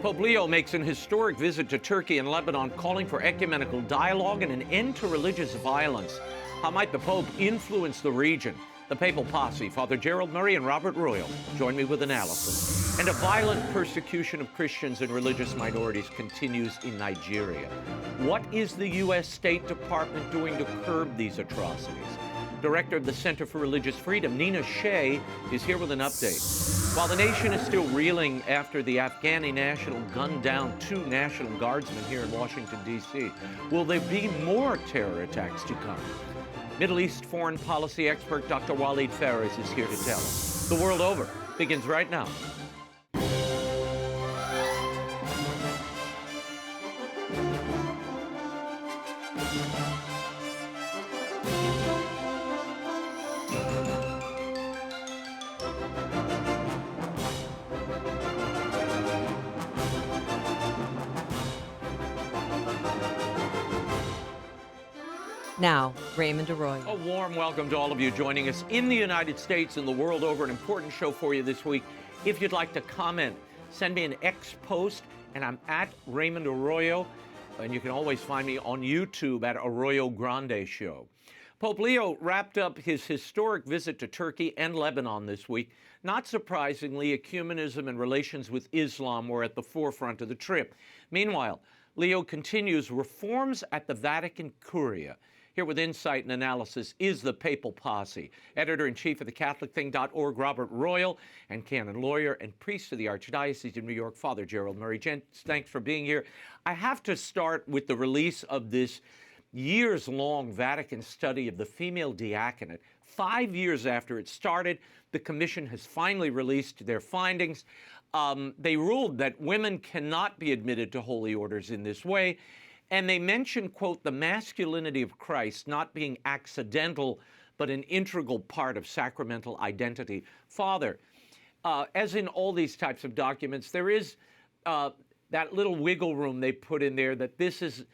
Pope Leo makes an historic visit to Turkey and Lebanon, calling for ecumenical dialogue and an end to religious violence. How might the Pope influence the region? The Papal Posse, Father Gerald Murray and Robert Arroyo, join me with analysis. And a violent persecution of Christians and religious minorities continues in Nigeria. What is the U.S. State Department doing to curb these atrocities? Director of the Center for Religious Freedom, Nina Shea, is here with an update. While the nation is still reeling after the Afghani National gunned down 2 National Guardsmen here in Washington, D.C., will there be more terror attacks to come? Middle East foreign policy expert Dr. Walid Phares is here to tell us. The World Over begins right now. Now, Raymond Arroyo. A warm welcome to all of you joining us in the United States and the world over. An important show for you this week. If you'd like to comment, send me an X post, and I'm at Raymond Arroyo. And you can always find me on YouTube at Arroyo Grande Show. Pope Leo wrapped up his historic visit to Turkey and Lebanon this week. Not surprisingly, ecumenism and relations with Islam were at the forefront of the trip. Meanwhile, Leo continues reforms at the Vatican Curia. Here with insight and analysis is the Papal Posse, editor-in-chief of the CatholicThing.org, Robert Arroyo, and canon lawyer and priest of the Archdiocese of New York, Father Gerald Murray. Gents, thanks for being here. I have to start with the release of this years-long Vatican study of the female diaconate. 5 years after it started, the Commission has finally released their findings. They ruled that women cannot be admitted to holy orders in this way. And they mention, quote, the masculinity of Christ not being accidental, but an integral part of sacramental identity. Father, as in all these types of documents, there is that little wiggle room they put in there that this is,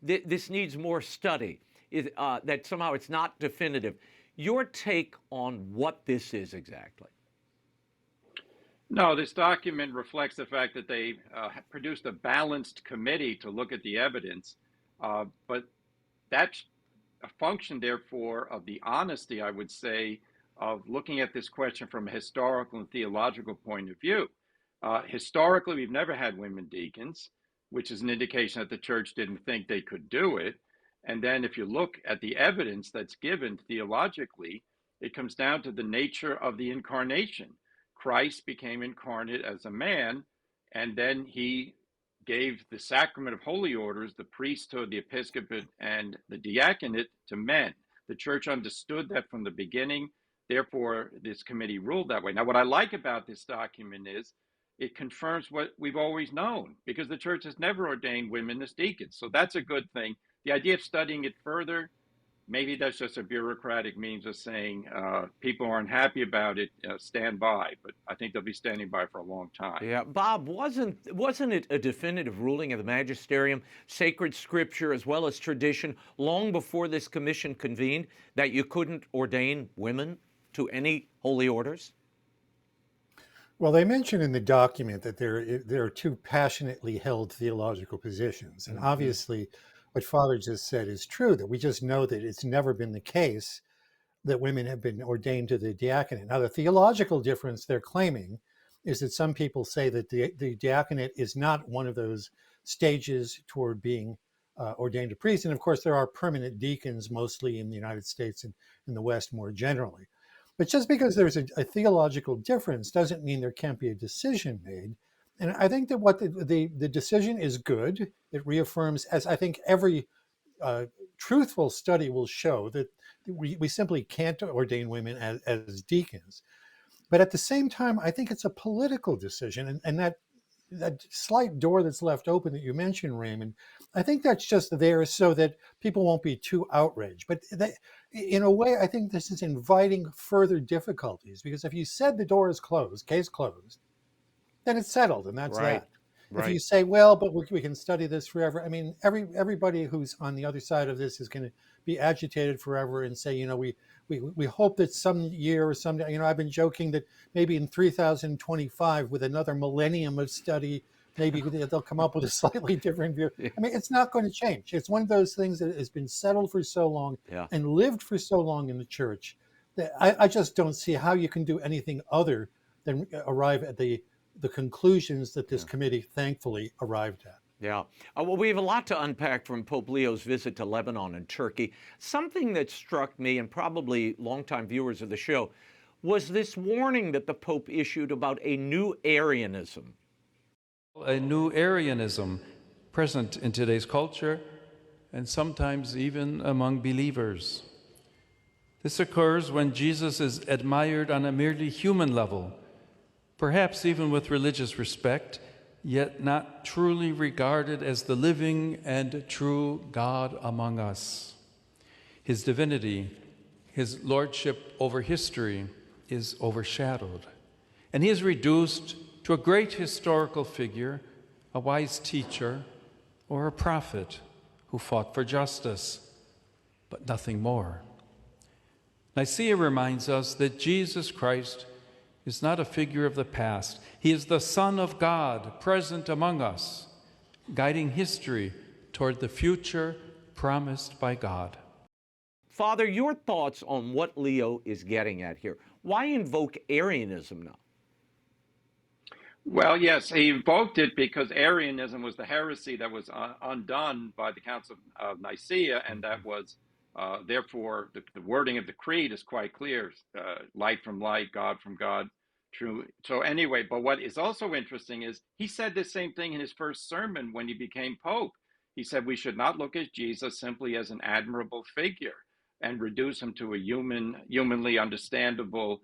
this needs more study, that somehow it's not definitive. Your take on what this is exactly? No, this document reflects the fact that they produced a balanced committee to look at the evidence, but that's a function, therefore, of the honesty, I would say, of looking at this question from a historical and theological point of view. Historically, we've never had women deacons, which is an indication that the church didn't think they could do it. And then if you look at the evidence that's given theologically, it comes down to the nature of the incarnation. Christ became incarnate as a man, and then he gave the sacrament of holy orders, the priesthood, the episcopate, and the diaconate to men. The church understood that from the beginning. Therefore, this committee ruled that way. Now, what I like about this document is it confirms what we've always known, because the church has never ordained women as deacons. So that's a good thing. The idea of studying it further, maybe that's just a bureaucratic means of saying people aren't happy about it, stand by. But I think they'll be standing by for a long time. Yeah, Bob, wasn't it a definitive ruling of the magisterium, sacred scripture, as well as tradition, long before this commission convened, that you couldn't ordain women to any holy orders? Well, they mention in the document that there are 2 passionately held theological positions. And obviously, what Father just said is true, that we just know that it's never been the case that women have been ordained to the diaconate. Now, the theological difference they're claiming is that some people say that the diaconate is not one of those stages toward being ordained a priest. And of course, there are permanent deacons, mostly in the United States and in the West more generally. But just because there's a theological difference doesn't mean there can't be a decision made. And I think that what the decision is good. It reaffirms, as I think every truthful study will show, that we simply can't ordain women as deacons. But at the same time, I think it's a political decision. And that slight door that's left open that you mentioned, Raymond, I think that's just there so that people won't be too outraged. But in a way, I think this is inviting further difficulties, because if you said the door is closed, case closed, then it's settled, and that's that. If you say, well, but we can study this forever, I mean, everybody who's on the other side of this is going to be agitated forever and say, we hope that some year or someday, I've been joking that maybe in 3025 with another millennium of study, maybe they'll come up with a slightly different view. I mean, it's not going to change. It's one of those things that has been settled for so long Yeah. and lived for so long in the church that I just don't see how you can do anything other than arrive at the conclusions that this committee thankfully arrived at. Yeah. Well, we have a lot to unpack from Pope Leo's visit to Lebanon and Turkey. Something that struck me, and probably longtime viewers of the show, was this warning that the Pope issued about a new Arianism. A new Arianism present in today's culture and sometimes even among believers. This occurs when Jesus is admired on a merely human level, perhaps even with religious respect, yet not truly regarded as the living and true God among us. His divinity, his lordship over history is overshadowed, and he is reduced to a great historical figure, a wise teacher, or a prophet who fought for justice, but nothing more. Nicaea reminds us that Jesus Christ is not a figure of the past. He is the Son of God, present among us, guiding history toward the future promised by God. Father, your thoughts on what Leo is getting at here. Why invoke Arianism now? Well, yes, he invoked it because Arianism was the heresy that was undone by the Council of Nicaea, and that was, therefore, the wording of the creed is quite clear, light from light, God from God, true. So anyway, but what is also interesting is he said the same thing in his first sermon when he became Pope. He said we should not look at Jesus simply as an admirable figure and reduce him to a humanly understandable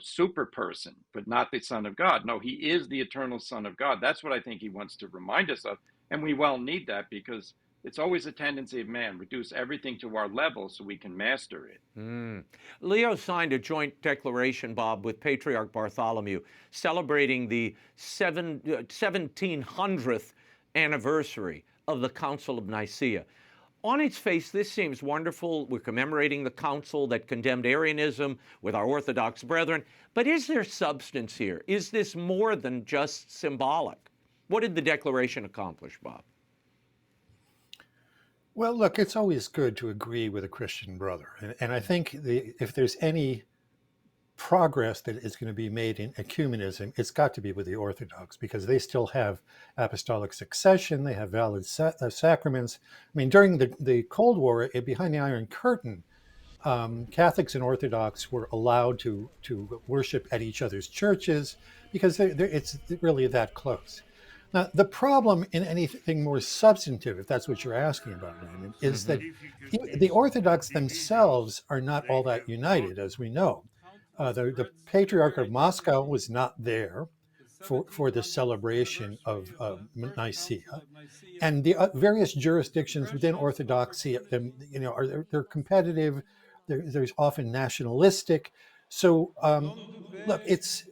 super person, but not the Son of God. No, he is the eternal Son of God. That's what I think he wants to remind us of. And we well need that because it's always a tendency of man, reduce everything to our level so we can master it. Leo signed a joint declaration, Bob, with Patriarch Bartholomew, celebrating the 1700th anniversary of the Council of Nicaea. On its face, this seems wonderful. We're commemorating the council that condemned Arianism with our Orthodox brethren. But is there substance here? Is this more than just symbolic? What did the declaration accomplish, Bob? Well, look, it's always good to agree with a Christian brother. And I think if there's any progress that is going to be made in ecumenism, it's got to be with the Orthodox because they still have apostolic succession, they have valid sacraments. I mean, during the Cold War, behind the Iron Curtain, Catholics and Orthodox were allowed to worship at each other's churches because it's really that close. Now, the problem in anything more substantive, if that's what you're asking about, Raymond, is that the Orthodox themselves are not all that united, as we know. The Patriarch of Moscow was not there for the celebration of Nicaea, and the various jurisdictions within Orthodoxy, they're competitive. There's often nationalistic. So look, it's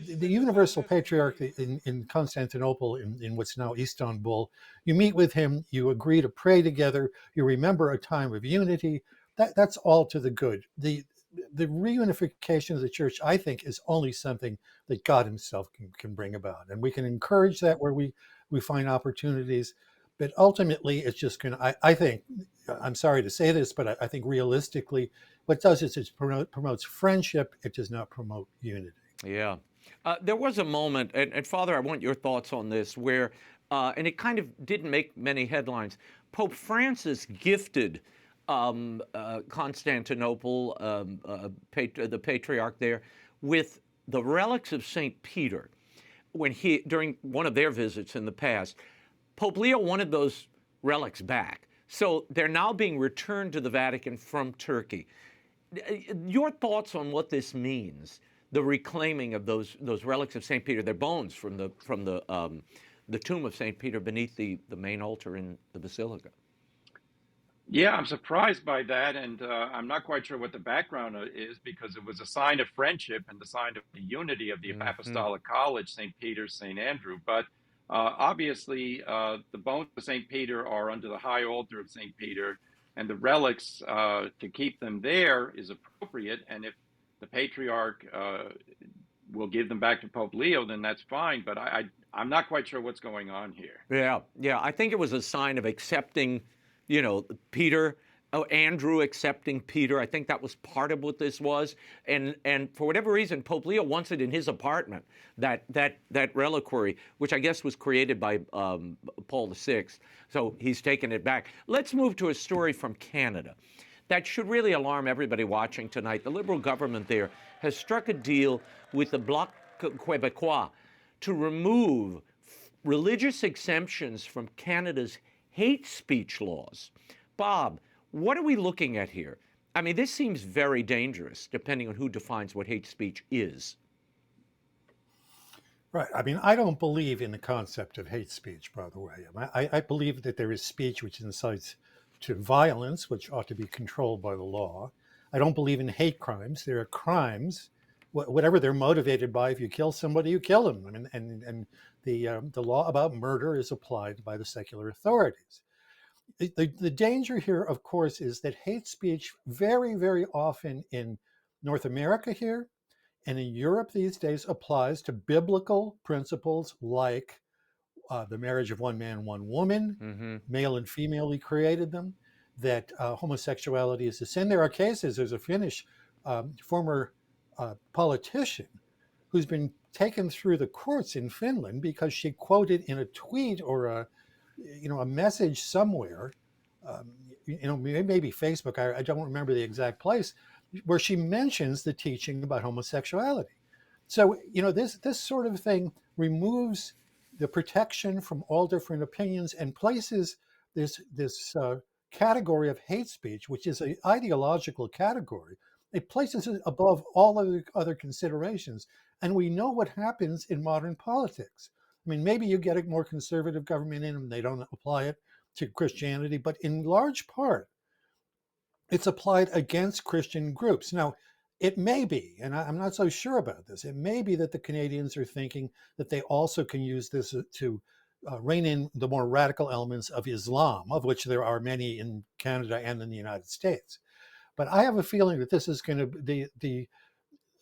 the Universal Patriarch in Constantinople, in what's now Istanbul. You meet with him, you agree to pray together, you remember a time of unity. That's all to the good. The reunification of the church, I think, is only something that God himself can bring about. And we can encourage that where we find opportunities. But ultimately, it's just going to, I think, I'm sorry to say this, but I think realistically, what it does is it promotes friendship. It does not promote unity. Yeah. There was a moment, and Father, I want your thoughts on this, where, and it kind of didn't make many headlines, Pope Francis gifted Constantinople, the Patriarch there, with the relics of St. Peter during one of their visits in the past. Pope Leo wanted those relics back. So they're now being returned to the Vatican from Turkey. Your thoughts on what this means, the reclaiming of those relics of St. Peter, their bones from the tomb of St. Peter beneath the main altar in the Basilica? Yeah, I'm surprised by that, and I'm not quite sure what the background is because it was a sign of friendship and the sign of the unity of the Apostolic College, St. Peter, St. Andrew. But obviously, the bones of St. Peter are under the high altar of St. Peter, and the relics to keep them there is appropriate. And if the patriarch will give them back to Pope Leo, then that's fine. But I'm not quite sure what's going on here. Yeah. I think it was a sign of accepting, Peter. Oh, Andrew accepting Peter. I think that was part of what this was. And for whatever reason, Pope Leo wants it in his apartment, that reliquary, which I guess was created by Paul VI. So he's taken it back. Let's move to a story from Canada that should really alarm everybody watching tonight. The Liberal government there has struck a deal with the Bloc Québécois to remove religious exemptions from Canada's hate speech laws. Bob, what are we looking at here? I mean, this seems very dangerous, depending on who defines what hate speech is. Right. I mean, I don't believe in the concept of hate speech, by the way. I believe that there is speech which incites to violence, which ought to be controlled by the law. I don't believe in hate crimes. There are crimes, whatever they're motivated by. If you kill somebody, you kill them. I mean, and the law about murder is applied by the secular authorities. The danger here, of course, is that hate speech very, very often in North America here and in Europe these days applies to biblical principles like the marriage of one man, one woman, male and female, he created them, that homosexuality is a sin. There are cases, there's a Finnish former politician who's been taken through the courts in Finland because she quoted in a tweet or a message somewhere, maybe Facebook, I don't remember the exact place, where she mentions the teaching about homosexuality. So, this sort of thing removes the protection from all different opinions and places this category of hate speech, which is an ideological category, it places it above all other considerations. And we know what happens in modern politics. I mean, maybe you get a more conservative government in and they don't apply it to Christianity, but in large part, it's applied against Christian groups. Now, it may be, and I'm not so sure about this, it may be that the Canadians are thinking that they also can use this to rein in the more radical elements of Islam, of which there are many in Canada and in the United States. But I have a feeling that this is going to,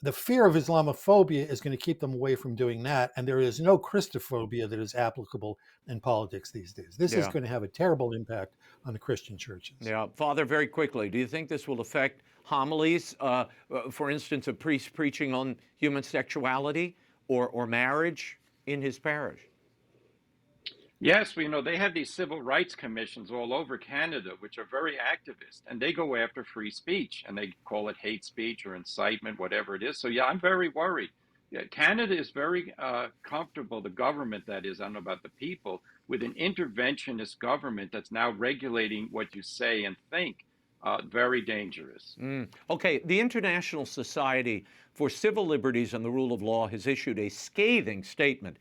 the fear of Islamophobia is going to keep them away from doing that. And there is no Christophobia that is applicable in politics these days. This is going to have a terrible impact on the Christian churches. Yeah. Father, very quickly, do you think this will affect homilies, for instance, a priest preaching on human sexuality or marriage in his parish? Yes, they have these civil rights commissions all over Canada, which are very activist, and they go after free speech, and they call it hate speech or incitement, whatever it is. So, yeah, I'm very worried. Yeah, Canada is very comfortable, the government that is, I don't know about the people, with an interventionist government that's now regulating what you say and think. Very dangerous. Okay, the International Society for Civil Liberties and the Rule of Law has issued a scathing statement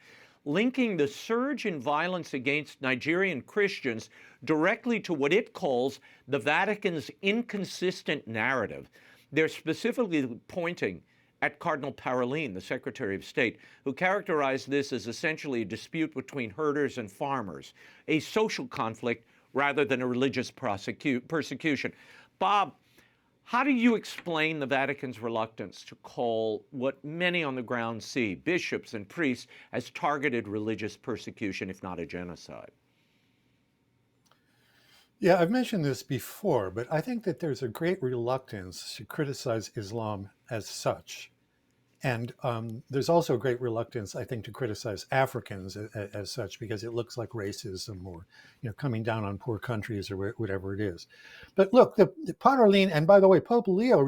linking the surge in violence against Nigerian Christians directly to what it calls the Vatican's inconsistent narrative. They're specifically pointing at Cardinal Parolin, the Secretary of State, who characterized this as essentially a dispute between herders and farmers, a social conflict rather than a religious persecution. Bob, how do you explain the Vatican's reluctance to call what many on the ground see, bishops and priests, as targeted religious persecution, if not a genocide? Yeah, I've mentioned this before, but I think that there's a great reluctance to criticize Islam as such. And there's also a great reluctance, I think, to criticize Africans as such, because it looks like racism or, coming down on poor countries or whatever it is. But look, the Parolin, and by the way, Pope Leo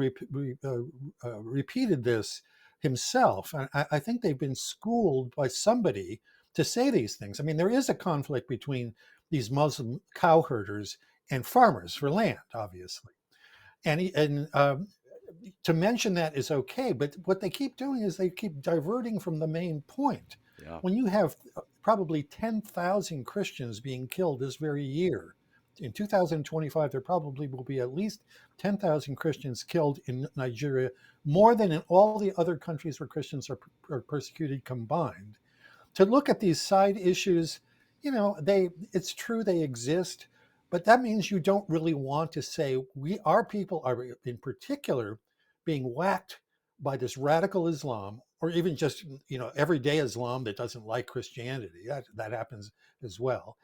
repeated this himself. And I think they've been schooled by somebody to say these things. I mean, there is a conflict between these Muslim cow herders and farmers for land, obviously. And to mention that is okay, but what they keep doing is they keep diverting from the main point. Yeah. When you have probably 10,000 Christians being killed this very year, in 2025, there probably will be at least 10,000 Christians killed in Nigeria, more than in all the other countries where Christians are persecuted combined. To look at these side issues, it's true they exist, But that means you don't really want to say our people are in particular being whacked by this radical Islam, or even just everyday Islam that doesn't like Christianity. That happens as well.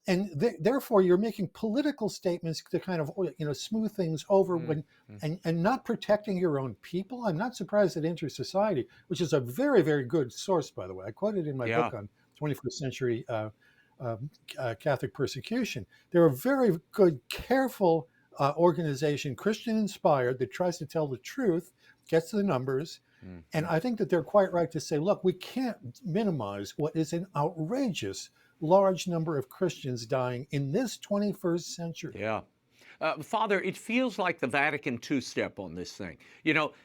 And therefore, you're making political statements to kind of smooth things over and not protecting your own people. I'm not surprised that Inter-Society, which is a very, very good source, by the way, I quoted in my book on 21st century Catholic persecution. They're a very good, careful organization, Christian inspired, that tries to tell the truth, gets the numbers. And I think that they're quite right to say, look, we can't minimize what is an outrageous large number of Christians dying in this 21st century. Yeah. Father, it feels like the Vatican two-step on this thing.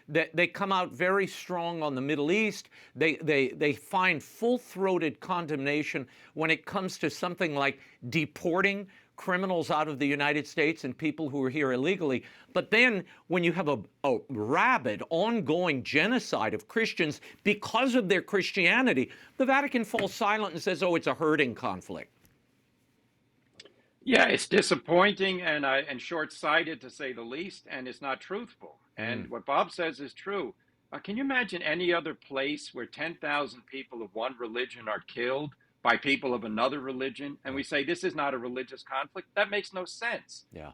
They come out very strong on the Middle East. They find full-throated condemnation when it comes to something like deporting criminals out of the United States and people who are here illegally. But then when you have a rabid, ongoing genocide of Christians because of their Christianity, the Vatican falls silent and says, oh, it's a herding conflict. Yeah, it's disappointing and short-sighted, to say the least, and it's not truthful. And what Bob says is true. Can you imagine any other place where 10,000 people of one religion are killed by people of another religion, and we say this is not a religious conflict? That makes no sense. Yeah.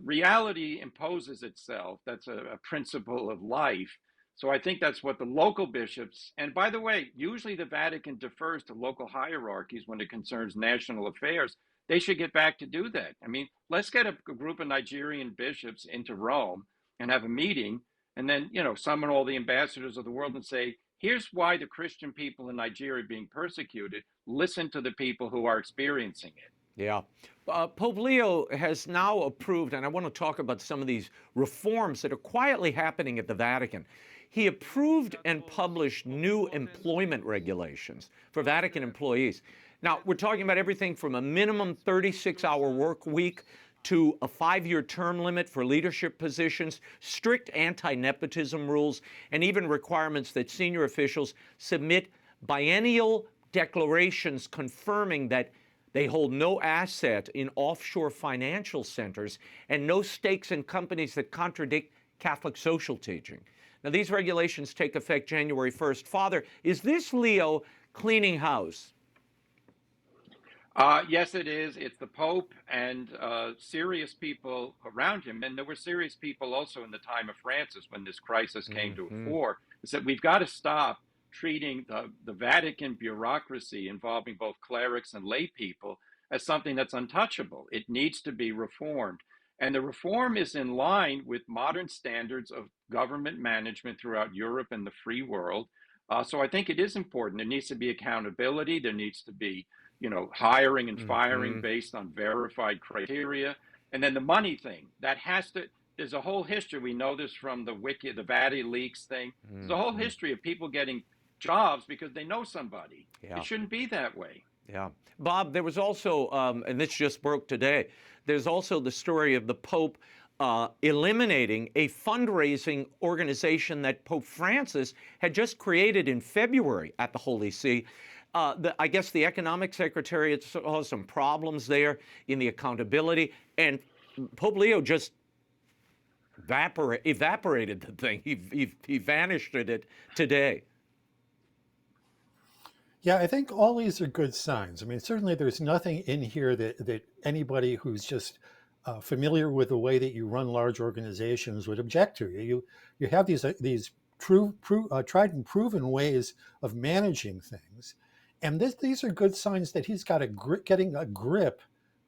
Reality imposes itself. That's a principle of life. So I think that's what the local bishops, and by the way, usually the Vatican defers to local hierarchies when it concerns national affairs. They should get back to do that. I mean, let's get a group of Nigerian bishops into Rome and have a meeting, and then, summon all the ambassadors of the world and say, here's why the Christian people in Nigeria are being persecuted. Listen to the people who are experiencing it. Yeah. Pope Leo has now approved, and I want to talk about some of these reforms that are quietly happening at the Vatican. He approved and published new employment regulations for Vatican employees. Now, we're talking about everything from a minimum 36-hour work week to a 5-year term limit for leadership positions, strict anti-nepotism rules, and even requirements that senior officials submit biennial declarations confirming that they hold no asset in offshore financial centers and no stakes in companies that contradict Catholic social teaching. Now, these regulations take effect January 1st. Father, is this Leo cleaning house? Yes, it is. It's the Pope and serious people around him. And there were serious people also in the time of Francis when this crisis came to a fore. It said we've got to stop treating the Vatican bureaucracy involving both clerics and lay people as something that's untouchable. It needs to be reformed. And the reform is in line with modern standards of government management throughout Europe and the free world. So I think it is important. There needs to be accountability. There needs to be hiring and firing based on verified criteria. And then the money thing, there's a whole history. We know this from the Vati leaks thing. There's a whole history of people getting jobs because they know somebody. Yeah. It shouldn't be that way. Yeah. Bob, there was also, and this just broke today, there's also the story of the Pope eliminating a fundraising organization that Pope Francis had just created in February at the Holy See. I guess the economic secretariat saw some problems there in the accountability, and Pope Leo just evaporated the thing. He vanished it today. Yeah, I think all these are good signs. I mean, certainly there's nothing in here that anybody who's just familiar with the way that you run large organizations would object to. You have these tried and proven ways of managing things. And these are good signs that he's got getting a grip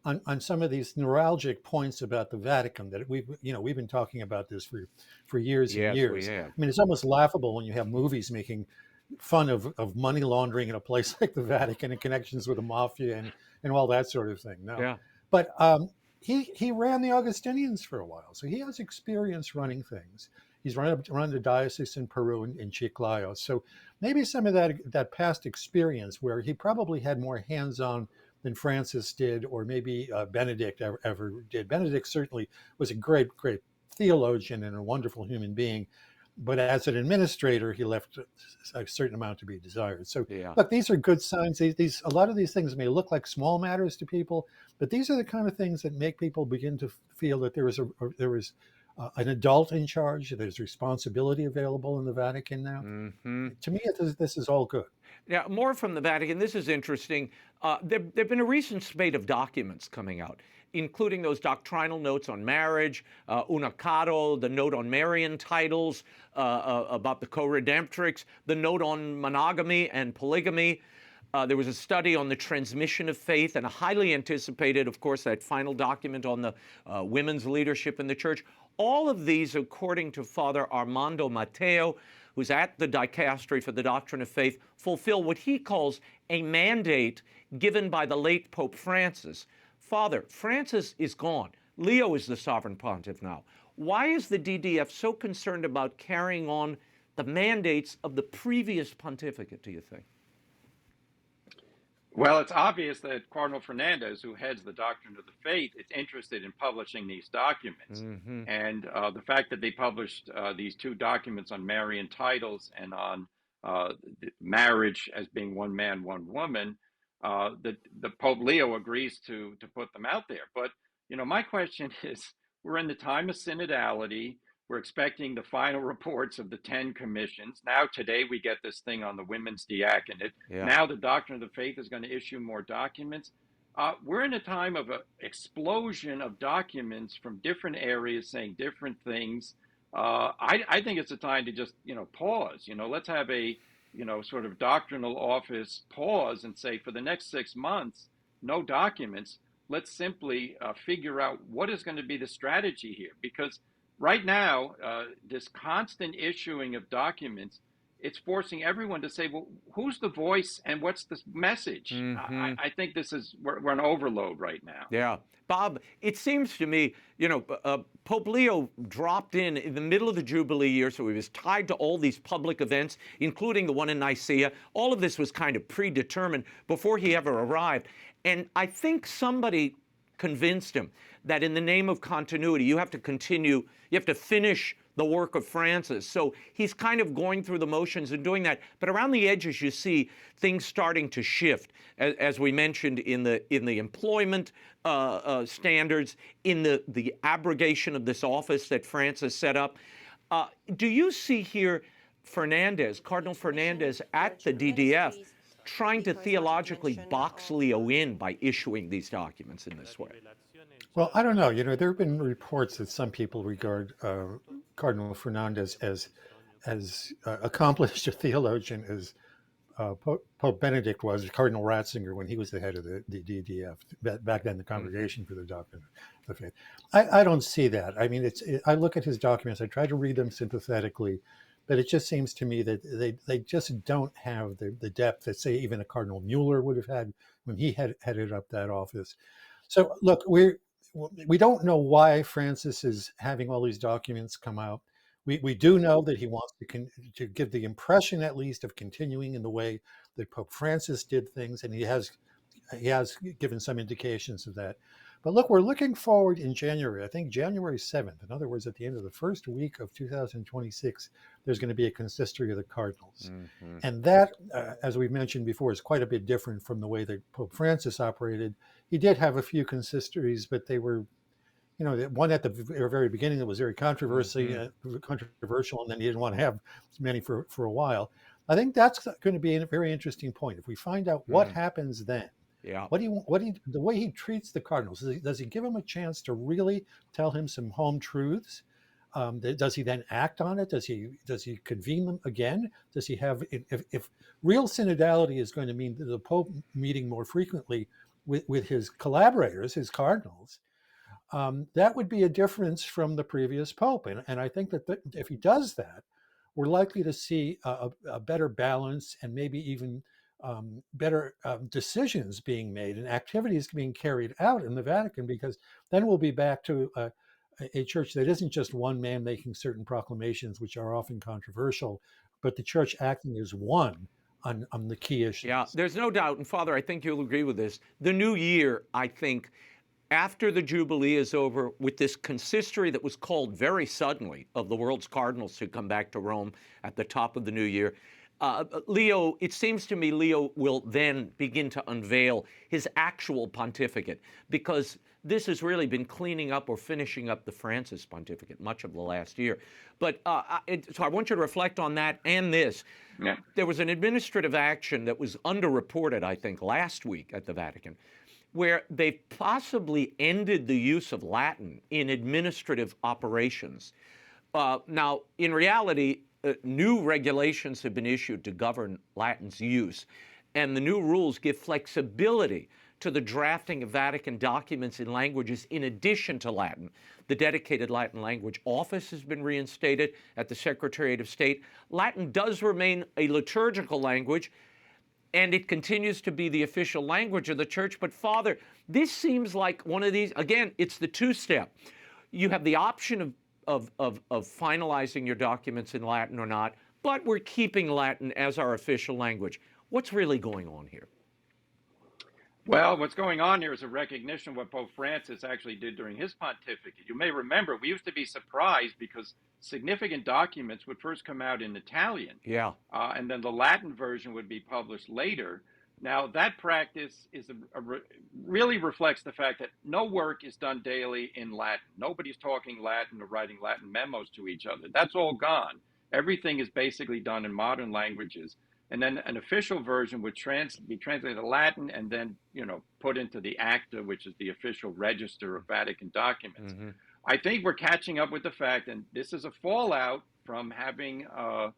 on some of these neuralgic points about the Vatican that we've been talking about this for years and years. We have. I mean, it's almost laughable when you have movies making fun of money laundering in a place like the Vatican and connections with the mafia and all that sort of thing. No. Yeah. But he ran the Augustinians for a while, so he has experience running things. He's run the diocese in Peru and Chiclayo. So maybe some of that past experience where he probably had more hands-on than Francis did, or maybe Benedict ever did. Benedict certainly was a great theologian and a wonderful human being. but as an administrator, he left a certain amount to be desired. So, Yeah. look, these are good signs. These a lot of these things may look like small matters to people, but these are the kind of things that make people begin to feel that there is an adult in charge. There's responsibility available in the Vatican now. To me, this is all good. Now, more from the Vatican. This is interesting. There've been a recent spate of documents coming out, including those doctrinal notes on marriage, Una Caro, the note on Marian titles, about the co-redemptrix, the note on monogamy and polygamy. There was a study on the transmission of faith, and a highly anticipated, of course, that final document on the women's leadership in the church. All of these, according to Father Armando Mateo, who's at the Dicastery for the Doctrine of Faith, fulfill what he calls a mandate given by the late Pope Francis. Father, Francis is gone. Leo is the sovereign pontiff now. Why is the DDF so concerned about carrying on the mandates of the previous pontificate, do you think? Well, it's obvious that Cardinal Fernandez, who heads the Doctrine of the Faith, is interested in publishing these documents. And the fact that they published these two documents on Marian titles and on marriage as being one man, one woman, the Pope Leo agrees to put them out there. But, my question is, we're in the time of synodality. We're expecting the final reports of the 10 commissions. Now, today, we get this thing on the women's diaconate. Yeah. Now, the Doctrine of the Faith is going to issue more documents. We're in a time of an explosion of documents from different areas saying different things. I think it's a time to just, pause. Let's have a, sort of doctrinal office pause and say, for the next 6 months, no documents. Let's simply figure out what is going to be the strategy here. Because right now, this constant issuing of documents, it's forcing everyone to say, well, who's the voice and what's the message? I think we're on overload right now. Yeah. Bob, it seems to me, Pope Leo dropped in the middle of the Jubilee year, so he was tied to all these public events, including the one in Nicaea. All of this was kind of predetermined before he ever arrived. And I think somebody convinced him that in the name of continuity, you have to continue, you have to finish the work of Francis. So he's kind of going through the motions and doing that. But around the edges, you see things starting to shift, as we mentioned in the employment standards, in the abrogation of this office that Francis set up. Do you see here Cardinal Fernandez at the DDF, trying to theologically box Leo in by issuing these documents in this way? Well, I don't know. There have been reports that some people regard Cardinal Fernandez as accomplished a theologian as Pope Benedict was, Cardinal Ratzinger, when he was the head of the DDF, back then the Congregation for the Doctrine of the Faith. I don't see that. I mean, I look at his documents, I try to read them sympathetically, but it just seems to me that they just don't have the depth that, say, even a Cardinal Mueller would have had when he headed up that office. So, look, we don't know why Francis is having all these documents come out. We do know that he wants to give the impression, at least, of continuing in the way that Pope Francis did things, and he has given some indications of that. But look, we're looking forward in January. I think January 7th, in other words, at the end of the first week of 2026, there's going to be a consistory of the cardinals. And that, as we mentioned before, is quite a bit different from the way that Pope Francis operated. He did have a few consistories, but they were, one at the very beginning that was very controversial, and then he didn't want to have many for a while. I think that's going to be a very interesting point. If we find out what happens then, the way he treats the cardinals, does he give them a chance to really tell him some home truths? Does he then act on it? Does he convene them again? Does he have, if real synodality is going to mean the Pope meeting more frequently with his collaborators, his cardinals, that would be a difference from the previous Pope. And I think that if he does that, we're likely to see a better balance and maybe even better decisions being made and activities being carried out in the Vatican, because then we'll be back to a church that isn't just one man making certain proclamations, which are often controversial, but the church acting as one on the key issues. Yeah, there's no doubt. And Father, I think you'll agree with this. The new year, I think, after the Jubilee is over, with this consistory that was called very suddenly of the world's cardinals who come back to Rome at the top of the new year, Leo, it seems to me Leo will then begin to unveil his actual pontificate, because this has really been cleaning up or finishing up the Francis pontificate much of the last year. But so I want you to reflect on that and this. Yeah. There was an administrative action that was underreported, I think, last week at the Vatican, where they possibly ended the use of Latin in administrative operations. Now, in reality, new regulations have been issued to govern Latin's use, and the new rules give flexibility to the drafting of Vatican documents in languages in addition to Latin. The dedicated Latin language office has been reinstated at the Secretariat of State. Latin does remain a liturgical language, and it continues to be the official language of the church. But Father, this seems like one of these, again, it's the two-step. You have the option of finalizing your documents in Latin or not, but we're keeping Latin as our official language. What's really going on here? Well, what's going on here is a recognition of what Pope Francis actually did during his pontificate. You may remember, we used to be surprised because significant documents would first come out in Italian. Yeah. And then the Latin version would be published later. Now, that practice really reflects the fact that no work is done daily in Latin. Nobody's talking Latin or writing Latin memos to each other. That's all gone. Everything is basically done in modern languages. And then an official version would be translated to Latin and then, put into the Acta, which is the official register of Vatican documents. Mm-hmm. I think we're catching up with the fact, and this is a fallout from having a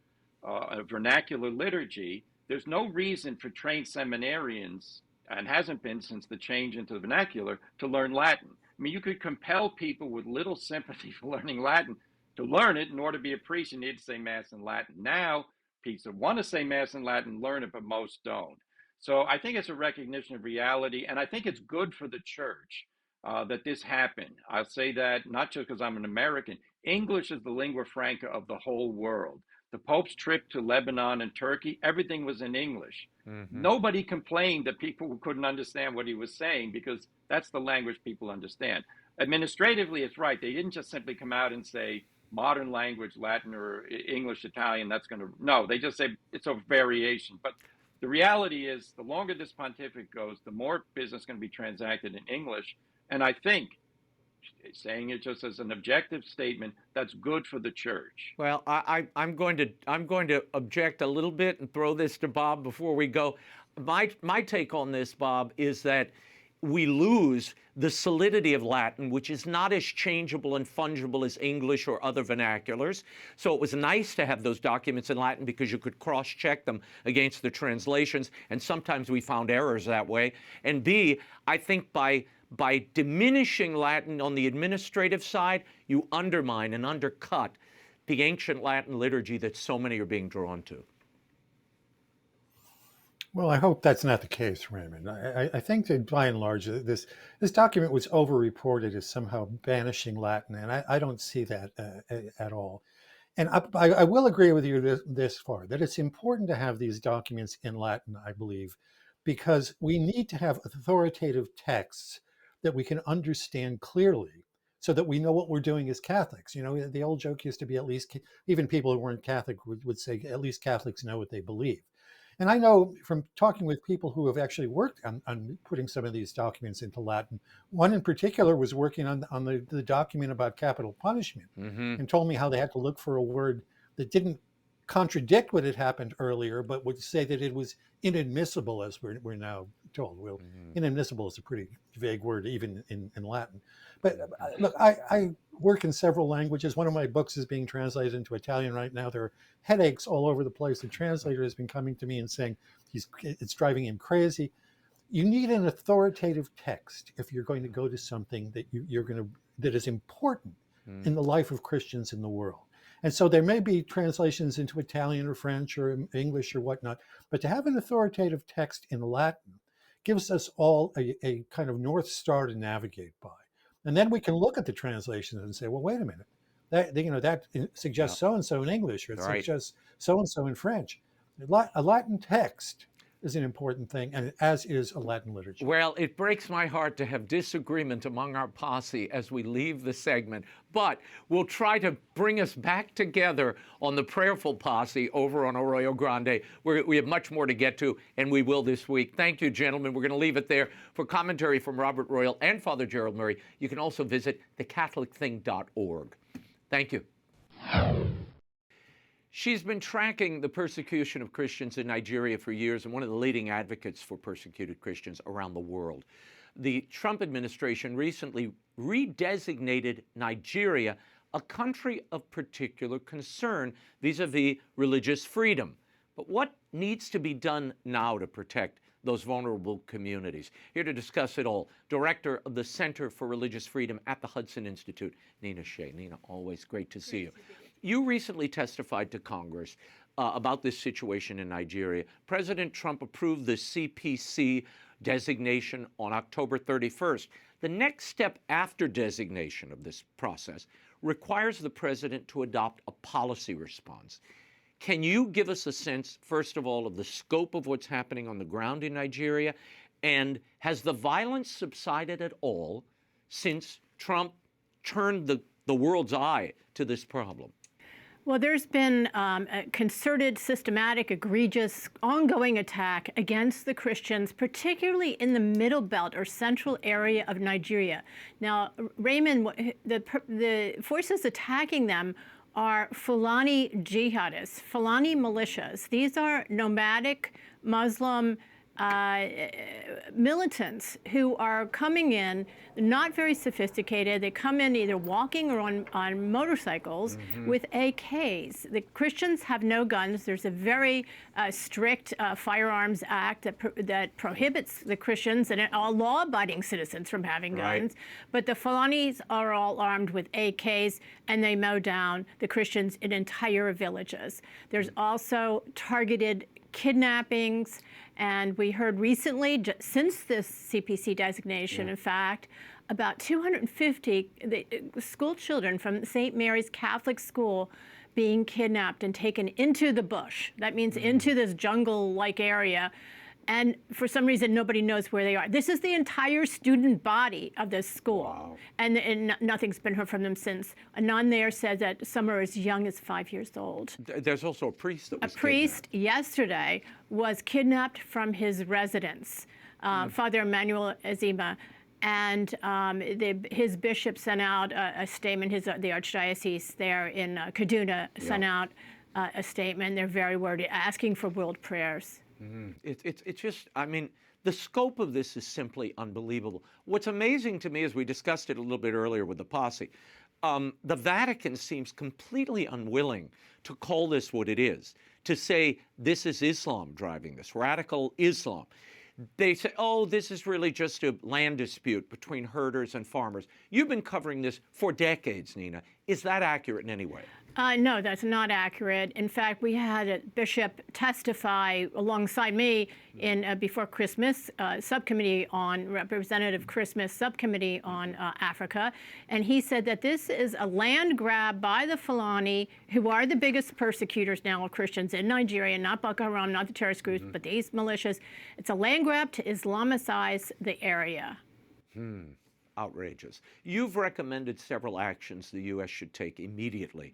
vernacular liturgy. There's no reason for trained seminarians, and hasn't been since the change into the vernacular, to learn Latin. I mean, you could compel people with little sympathy for learning Latin to learn it. In order to be a priest, you need to say Mass in Latin. Now, people that want to say Mass in Latin learn it, but most don't. So I think it's a recognition of reality, and I think it's good for the church that this happened. I'll say that not just because I'm an American. English is the lingua franca of the whole world. The Pope's trip to Lebanon and Turkey, everything was in English. Mm-hmm. Nobody complained that people couldn't understand what he was saying, because that's the language people understand. Administratively, it's right. They didn't just simply come out and say modern language, Latin or English, Italian, no, they just say it's a variation. But the reality is, the longer this pontificate goes, the more business can be transacted in English. And I think, saying it just as an objective statement, that's good for the church. Well, I'm going to object a little bit and throw this to Bob before we go. My take on this, Bob, is that we lose the solidity of Latin, which is not as changeable and fungible as English or other vernaculars. So it was nice to have those documents in Latin because you could cross-check them against the translations, and sometimes we found errors that way. And B, I think by diminishing Latin on the administrative side, you undermine and undercut the ancient Latin liturgy that so many are being drawn to. Well, I hope that's not the case, Raymond. I think that by and large, this document was over-reported as somehow banishing Latin, and I don't see that at all. And I will agree with you this far, that it's important to have these documents in Latin, I believe, because we need to have authoritative texts that we can understand clearly, so that we know what we're doing as Catholics. The old joke used to be, at least, even people who weren't Catholic would say, at least Catholics know what they believe. And I know from talking with people who have actually worked on putting some of these documents into Latin, one in particular was working on the document about capital punishment, mm-hmm. and told me how they had to look for a word that didn't contradict what had happened earlier, but would say that it was inadmissible, as we're now told. Well, mm-hmm. Inadmissible is a pretty vague word, even in Latin. But look, I work in several languages. One of my books is being translated into Italian right now. There are headaches all over the place. The translator has been coming to me and saying it's driving him crazy. You need an authoritative text if you're going to go to something that that is important in the life of Christians in the world. And so there may be translations into Italian or French or English or whatnot, but to have an authoritative text in Latin gives us all a kind of North Star to navigate by. And then we can look at the translations and say, well, wait a minute, that suggests so-and-so in English, or it suggests so-and-so in French. A Latin text is an important thing, and as is a Latin liturgy. Well, it breaks my heart to have disagreement among our posse as we leave the segment, but we'll try to bring us back together on the prayerful posse over on Arroyo Grande. We have much more to get to, and we will this week. Thank you, gentlemen. We're going to leave it there. For commentary from Robert Royal and Father Gerald Murray, you can also visit thecatholicthing.org. Thank you. She's been tracking the persecution of Christians in Nigeria for years and one of the leading advocates for persecuted Christians around the world. The Trump administration recently redesignated Nigeria a country of particular concern vis-a-vis religious freedom. But what needs to be done now to protect those vulnerable communities? Here to discuss it all, Director of the Center for Religious Freedom at the Hudson Institute, Nina Shea. Nina, always great to see you. You recently testified to Congress about this situation in Nigeria. President Trump approved the CPC designation on October 31st. The next step after designation of this process requires the president to adopt a policy response. Can you give us a sense, first of all, of the scope of what's happening on the ground in Nigeria? And has the violence subsided at all since Trump turned the world's eye to this problem? Well, there's been a concerted, systematic, egregious, ongoing attack against the Christians, particularly in the Middle Belt or central area of Nigeria. Now, Raymond, the forces attacking them are Fulani jihadists, Fulani militias. These are nomadic Muslim militants who are coming in, not very sophisticated. They come in either walking or on motorcycles with AKs. The Christians have no guns. There's a very strict firearms act that prohibits the Christians and all law-abiding citizens from having guns. But the Fulanis are all armed with AKs, and they mow down the Christians in entire villages. There's also targeted kidnappings. And we heard recently, since this CPC designation, in fact, about 250 school children from St. Mary's Catholic School being kidnapped and taken into the bush. That means into this jungle-like area. And for some reason, nobody knows where they are. This is the entire student body of this school. Wow. And nothing's been heard from them since. A nun there said that some are as young as 5 years old. There's also a priest that was kidnapped. A priest yesterday was kidnapped from his residence, Father Emmanuel Azima. And his bishop sent out a statement, the archdiocese there in Kaduna sent out a statement. They're very worried, asking for world prayers. It's just, I mean, the scope of this is simply unbelievable. What's amazing to me, as we discussed it a little bit earlier with the posse, the Vatican seems completely unwilling to call this what it is, to say this is Islam driving this, radical Islam. They say, oh, this is really just a land dispute between herders and farmers. You've been covering this for decades, Nina. Is that accurate in any way? No, that's not accurate. In fact, we had a bishop testify alongside me in before Christmas subcommittee on Representative Christmas subcommittee on Africa, and he said that this is a land grab by the Fulani, who are the biggest persecutors now of Christians in Nigeria, not Boko Haram, not the terrorist groups, but these militias. It's a land grab to Islamicize the area. Outrageous. You've recommended several actions the U.S. should take immediately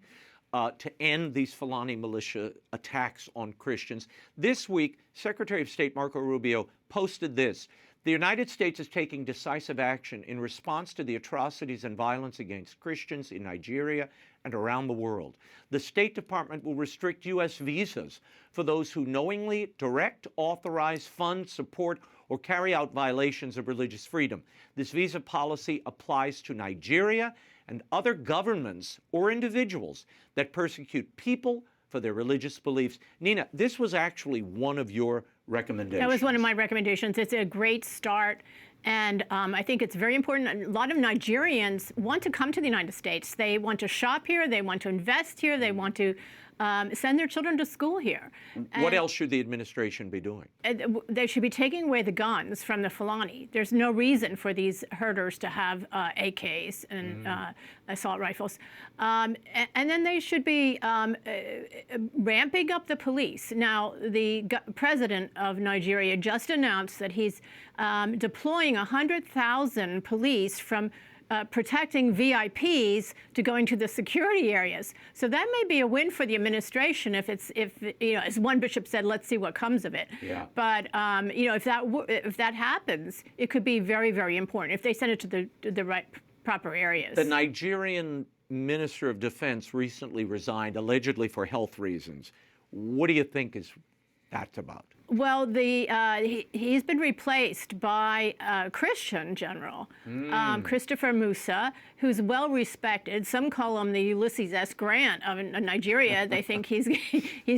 to end these Fulani militia attacks on Christians. This week, Secretary of State Marco Rubio posted this: the United States is taking decisive action in response to the atrocities and violence against Christians in Nigeria and around the world. The State Department will restrict U.S. visas for those who knowingly direct, authorize, fund, support, or carry out violations of religious freedom. This visa policy applies to Nigeria and other governments or individuals that persecute people for their religious beliefs. Nina, this was actually one of your recommendations. That was one of my recommendations. It's a great start. And I think it's very important. A lot of Nigerians want to come to the United States. They want to shop here. They want to invest here. They want to send their children to school here. What else should the administration be doing? They should be taking away the guns from the Fulani. There's no reason for these herders to have AKs and assault rifles. And then they should be ramping up the police. Now, the president of Nigeria just announced that he's deploying 100,000 police from protecting VIPs to going to the security areas. So that may be a win for the administration if as one bishop said, let's see what comes of it. Yeah. But if that happens, it could be very, very important if they send it to the right proper areas. The Nigerian Minister of Defense recently resigned, allegedly for health reasons. What do you think that's about? Well, he's been replaced by a Christian general, Christopher Musa, who's well respected. Some call him the Ulysses S. Grant of Nigeria. They think he's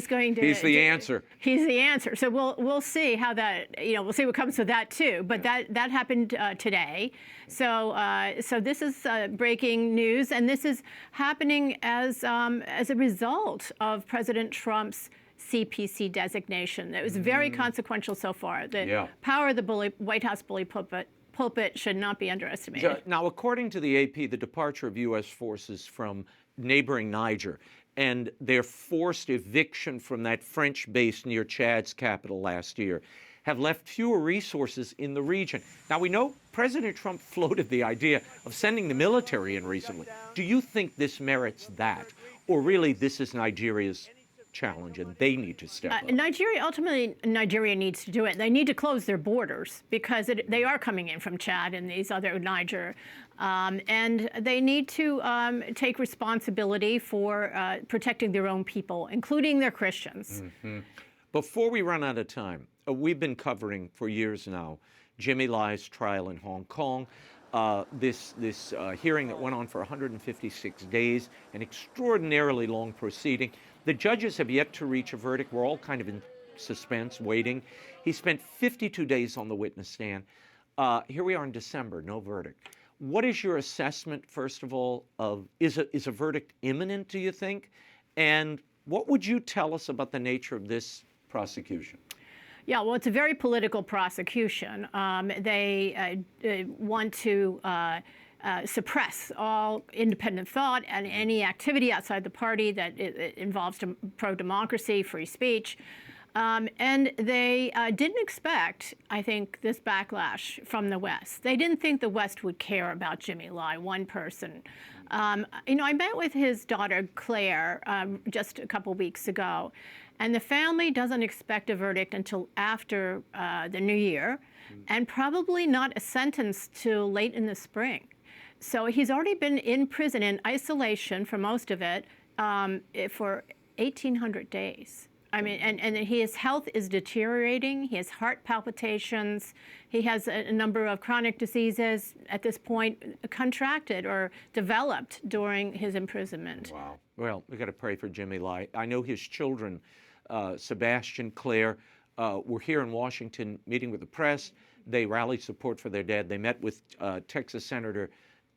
going to. He's the answer. He's the answer. So we'll see how that we'll see what comes with that too. But that happened today. So this is breaking news, and this is happening as a result of President Trump's CPC designation. That was very consequential so far. The power of the White House bully pulpit should not be underestimated. Now, according to the AP, the departure of U.S. forces from neighboring Niger and their forced eviction from that French base near Chad's capital last year have left fewer resources in the region. Now, we know President Trump floated the idea of sending the military in recently. Do you think this merits that? Or really, this is Nigeria's challenge and they need to step up? Nigeria needs to do it. They need to close their borders because they are coming in from Chad and these other Niger. And they need to take responsibility for protecting their own people, including their Christians. Before we run out of time, we've been covering for years now Jimmy Lai's trial in Hong Kong. This hearing that went on for 156 days, an extraordinarily long proceeding. The judges have yet to reach a verdict. We're all kind of in suspense, waiting. He spent 52 days on the witness stand. Here we are in December, no verdict. What is your assessment, first of all, of is a verdict imminent, do you think? And what would you tell us about the nature of this prosecution? Yeah, well, it's a very political prosecution. They want to suppress all independent thought and any activity outside the party that involves pro-democracy, free speech. And they didn't expect, I think, this backlash from the West. They didn't think the West would care about Jimmy Lai, one person. I met with his daughter, Claire, just a couple weeks ago. And the family doesn't expect a verdict until after the new year, and probably not a sentence till late in the spring. So he's already been in prison in isolation for most of it for 1,800 days. I mean, and his health is deteriorating. He has heart palpitations. He has a number of chronic diseases at this point contracted or developed during his imprisonment. Wow. Well, we've got to pray for Jimmy Lai. I know his children, Sebastian, Claire, were here in Washington meeting with the press. They rallied support for their dad. They met with Texas Senator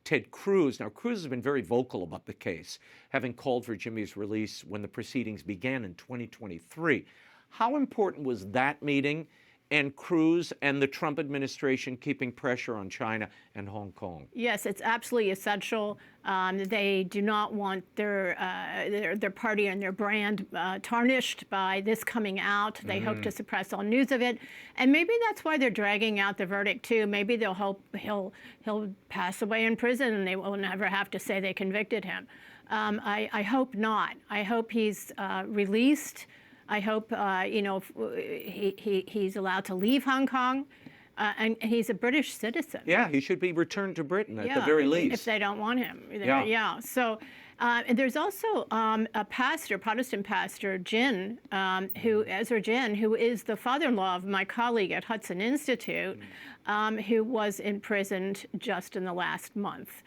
Ted Cruz. Now, Cruz has been very vocal about the case, having called for Jimmy's release when the proceedings began in 2023. How important was that meeting and Cruz and the Trump administration keeping pressure on China and Hong Kong? Yes, it's absolutely essential. They do not want their party and their brand tarnished by this coming out. They hope to suppress all news of it, and maybe that's why they're dragging out the verdict too. Maybe they'll hope he'll pass away in prison, and they will never have to say they convicted him. I hope not. I hope he's released. I hope he's allowed to leave Hong Kong, and he's a British citizen. Yeah, he should be returned to Britain at the very least. If they don't want him. Yeah. So and there's also a pastor, Protestant pastor, Ezra Jin, who is the father-in-law of my colleague at Hudson Institute, who was imprisoned just in the last month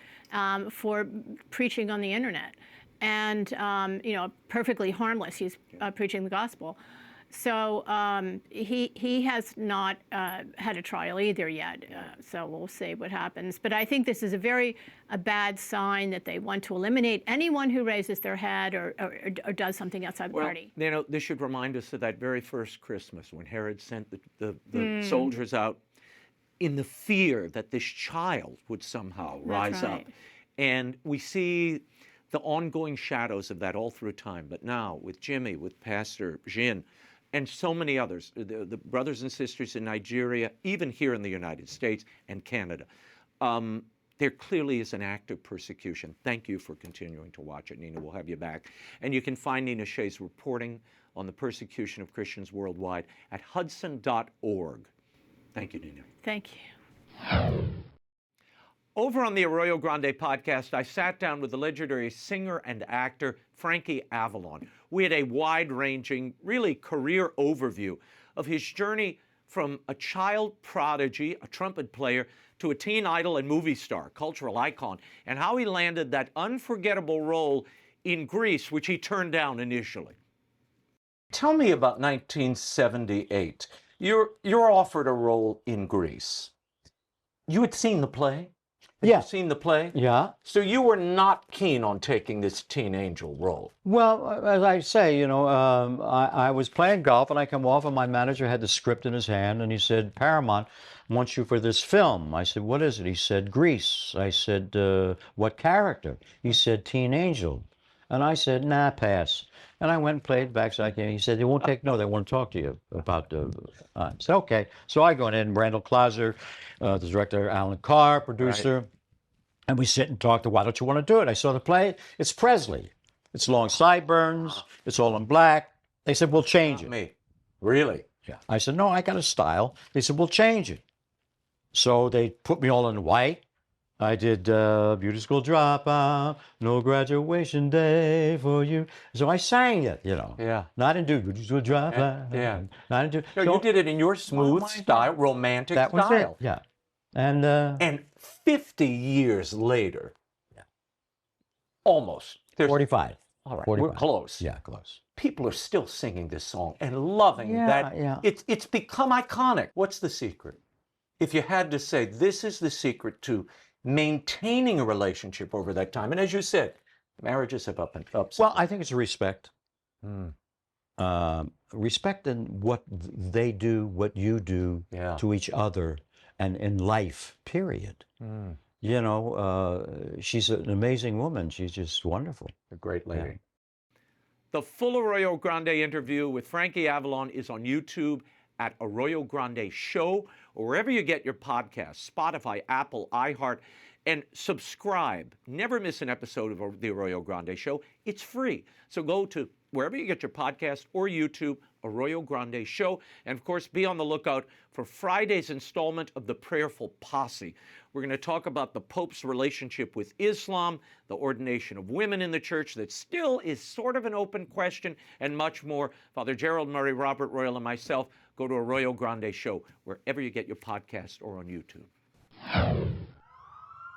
for preaching on the internet. And perfectly harmless. He's preaching the gospel. So he has not had a trial either yet. So we'll see what happens. But I think this is a bad sign that they want to eliminate anyone who raises their head or does something outside the party. You know, this should remind us of that very first Christmas when Herod sent the soldiers out in the fear that this child would somehow rise up. And we see the ongoing shadows of that all through time. But now with Jimmy, with Pastor Jin, and so many others, the brothers and sisters in Nigeria, even here in the United States and Canada, there clearly is an active persecution. Thank you for continuing to watch it, Nina. We'll have you back. And you can find Nina Shea's reporting on the persecution of Christians worldwide at hudson.org. Thank you, Nina. Thank you. Over on the Arroyo Grande podcast, I sat down with the legendary singer and actor Frankie Avalon. We had a wide-ranging, really career overview of his journey from a child prodigy, a trumpet player, to a teen idol and movie star, cultural icon, and how he landed that unforgettable role in Greece, which he turned down initially. Tell me about 1978. You're offered a role in Greece. You had seen the play? Had you seen the play? Yeah. So you were not keen on taking this teen angel role? Well, as I say, I was playing golf and I come off and my manager had the script in his hand and he said, Paramount wants you for this film. I said, what is it? He said, Grease. I said, what character? He said, teen angel. And I said, nah, pass. And I went and played backside. He said, they won't take, no, they want to talk to you about the, I said, okay. So I go in, Randall Klauser, the director, Alan Carr, producer, and we sit and talk to, why don't you want to do it? I saw the play. It's Presley. It's long sideburns. It's all in black. They said, we'll change it. Me. Really? Yeah. I said, no, I got a style. They said, we'll change it. So they put me all in white. I did Beauty School Dropout, No Graduation Day for You. So I sang it, Yeah. Not in Beauty School Dropout. Yeah. Not in No, you did it in your smooth style, romantic that style. was it. Yeah. And 50 years later, almost. 45. All right, 45. we're close. Yeah, close. People are still singing this song and loving that. Yeah. It's become iconic. What's the secret? If you had to say, this is the secret to maintaining a relationship over that time. And as you said, marriages have up and ups. Well, I think it's respect. Respect in what they do, what you do to each other and in life, period. She's an amazing woman. She's just wonderful. A great lady. Yeah. The full Arroyo Grande interview with Frankie Avalon is on YouTube at Arroyo Grande Show, or wherever you get your podcasts, Spotify, Apple, iHeart, and subscribe. Never miss an episode of the Arroyo Grande Show. It's free. So go to wherever you get your podcast or YouTube, Arroyo Grande Show. And of course, be on the lookout for Friday's installment of the Prayerful Posse. We're going to talk about the Pope's relationship with Islam, the ordination of women in the church that still is sort of an open question, and much more. Father Gerald Murray, Robert Royal, and myself go to Arroyo Grande Show, wherever you get your podcast or on YouTube.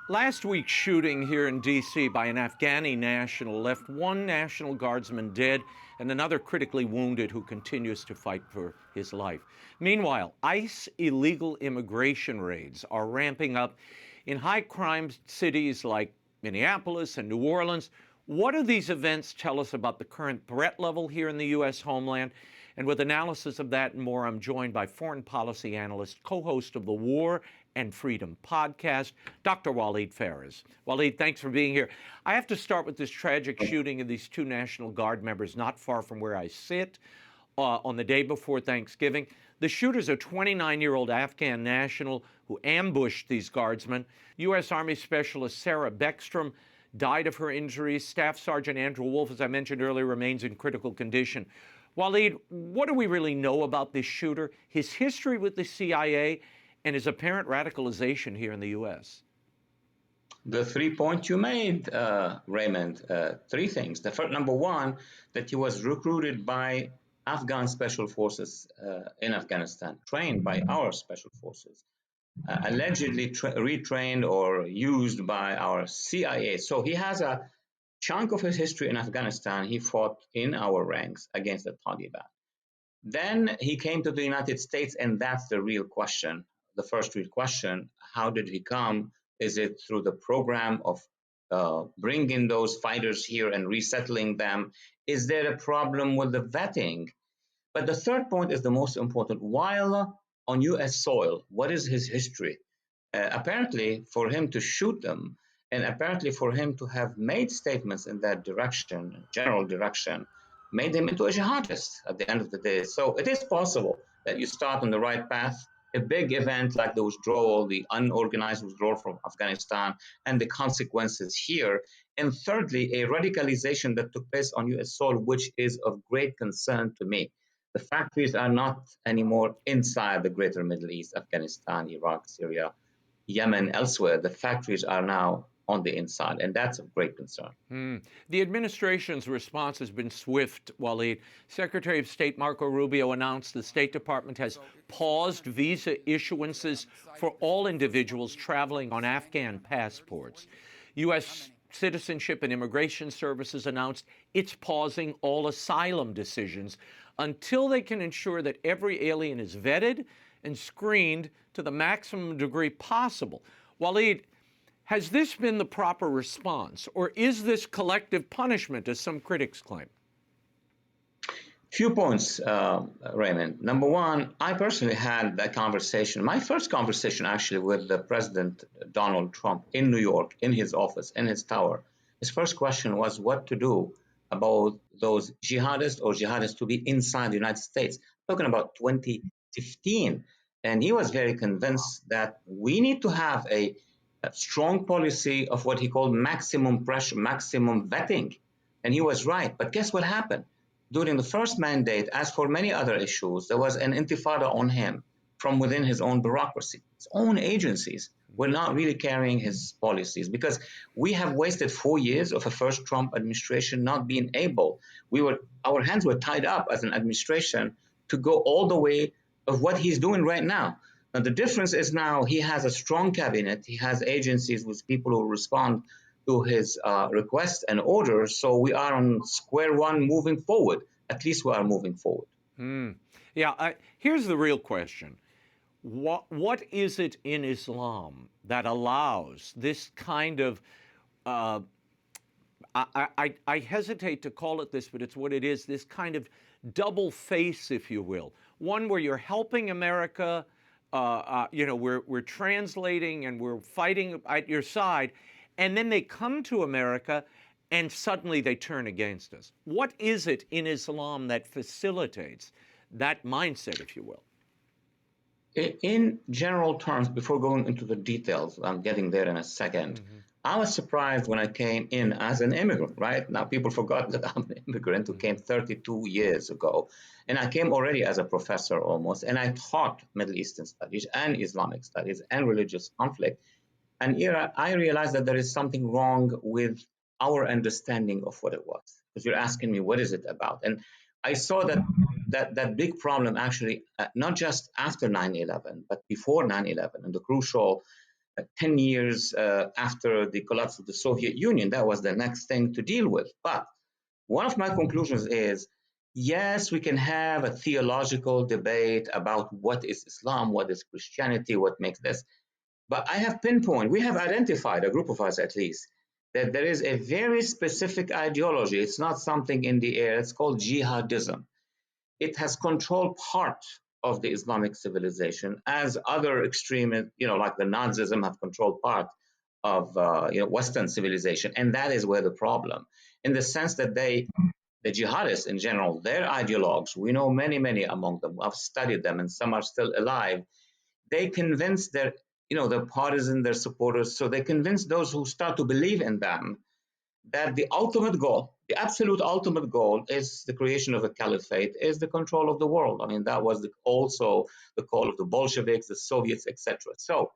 Last week's shooting here in D.C. by an Afghani national left one National Guardsman dead and another critically wounded who continues to fight for his life. Meanwhile, ICE illegal immigration raids are ramping up in high-crime cities like Minneapolis and New Orleans. What do these events tell us about the current threat level here in the U.S. homeland? And with analysis of that and more, I'm joined by foreign policy analyst, co-host of the War and Freedom podcast, Dr. Walid Phares. Walid, thanks for being here. I have to start with this tragic shooting of these two National Guard members not far from where I sit on the day before Thanksgiving. The shooter's a 29-year-old Afghan national who ambushed these guardsmen. U.S. Army Specialist Sarah Beckstrom died of her injuries. Staff Sergeant Andrew Wolf, as I mentioned earlier, remains in critical condition. Walid, what do we really know about this shooter, his history with the CIA, and his apparent radicalization here in the U.S.? The 3 points you made, Raymond, three things. The first, number one, that he was recruited by Afghan special forces in Afghanistan, trained by our special forces, allegedly retrained or used by our CIA. So he has a chunk of his history in Afghanistan. He fought in our ranks against the Taliban. Then he came to the United States, and that's the real question. The first real question: how did he come? Is it through the program of bringing those fighters here and resettling them? Is there a problem with the vetting? But the third point is the most important. While on U.S. soil, what is his history? Apparently, for him to shoot them, and apparently for him to have made statements in that direction, general direction, made him into a jihadist at the end of the day. So it is possible that you start on the right path. A big event like the withdrawal, the unorganized withdrawal from Afghanistan, and the consequences here. And thirdly, a radicalization that took place on US soil, which is of great concern to me. The factories are not anymore inside the greater Middle East, Afghanistan, Iraq, Syria, Yemen, elsewhere. The factories are now on the inside, and that's of great concern. The administration's response has been swift, Walid. Secretary of State Marco Rubio announced the State Department has paused visa issuances for all individuals traveling on Afghan passports. U.S. Citizenship and Immigration Services announced it's pausing all asylum decisions until they can ensure that every alien is vetted and screened to the maximum degree possible. Walid, has this been the proper response, or is this collective punishment, as some critics claim? Few points, Raymond. Number one, I personally had that conversation, my first conversation actually, with the President Donald Trump in New York, in his office, in his tower. His first question was what to do about those jihadists to be inside the United States. Talking about 2015. And he was very convinced that we need to have a strong policy of what he called maximum pressure, maximum vetting. And he was right. But guess what happened? During the first mandate, as for many other issues, there was an intifada on him from within his own bureaucracy. His own agencies were not really carrying his policies, because we have wasted 4 years of a first Trump administration not being able. Our hands were tied up as an administration to go all the way of what he's doing right now. Now, the difference is now he has a strong cabinet. He has agencies with people who respond to his requests and orders. So we are on square one moving forward. At least we are moving forward. Yeah, here's the real question. What is it in Islam that allows this kind of, I hesitate to call it this, but it's what it is, this kind of double face, if you will. One where you're helping America, we're translating and we're fighting at your side, and then they come to America and suddenly they turn against us. What is it in Islam that facilitates that mindset, if you will? In general terms, before going into the details, I'm getting there in a second. I was surprised when I came in as an immigrant, right? Now, people forgot that I'm an immigrant who came 32 years ago. And I came already as a professor almost, and I taught Middle Eastern studies and Islamic studies and religious conflict. And here I realized that there is something wrong with our understanding of what it was. Because you're asking me, what is it about? And I saw that big problem actually, not just after 9/11, but before 9/11, and the crucial 10 years after the collapse of the Soviet Union. That was the next thing to deal with. But one of my conclusions is, yes, we can have a theological debate about what is Islam, what is Christianity, what makes this. But I have pinpointed, we have identified, a group of us at least, that there is a very specific ideology. It's not something in the air. It's called jihadism. It has controlled part of the Islamic civilization, as other extremists, like the Nazism, have controlled part of Western civilization. And that is where the problem, in the sense that the jihadists in general, their ideologues, we know many, many among them. I've studied them, and some are still alive. They convince their partisans, their supporters, so they convince those who start to believe in them that the ultimate goal, the absolute ultimate goal, is the creation of a caliphate, is the control of the world. I mean, that was also the call of the Bolsheviks, the Soviets, etc. So